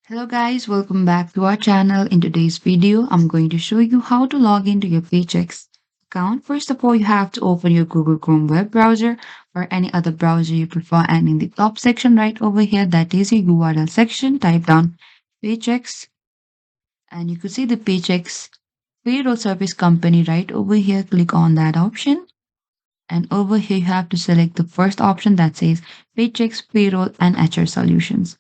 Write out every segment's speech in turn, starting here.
Hello guys, welcome back to our channel. In today's video, I'm going to show you how to log into your Paychex account. First of all, you have to open your Google Chrome web browser or any other browser you prefer. And in the top section right over here, that is your URL section. Type down Paychex and you could see the Paychex payroll service company right over here. Click on that option. And over here, you have to select the first option that says Paychex Payroll and HR Solutions.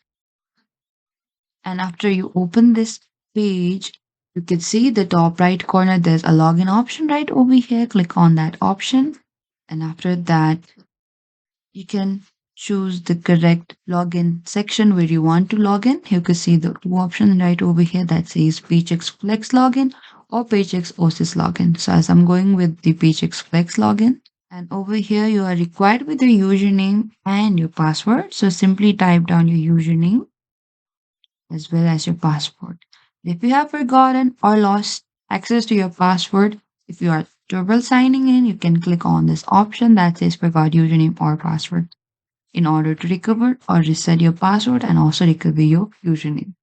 And after you open this page, you can see the top right corner, there's a login option right over here. Click on that option. And after that, you can choose the correct login section where you want to log in. You can see the two options right over here that says Paychex Flex login or Paychex OSIS login. So as I'm going with the Paychex Flex login, and over here you are required with your username and your password. So simply type down your username as well as your password. If you have forgotten or lost access to your password, if you are trouble signing in, you can click on this option that says forgot username or password in order to recover or reset your password and also recover your username.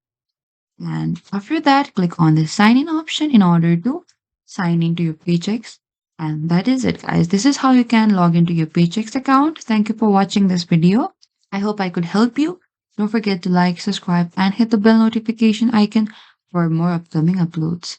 And after that, click on the sign in option in order to sign into your Paychex. And that is it, guys. This is how you can log into your Paychex account. Thank you for watching this video. I hope I could help you. Don't forget to like, subscribe, and hit the bell notification icon for more upcoming uploads.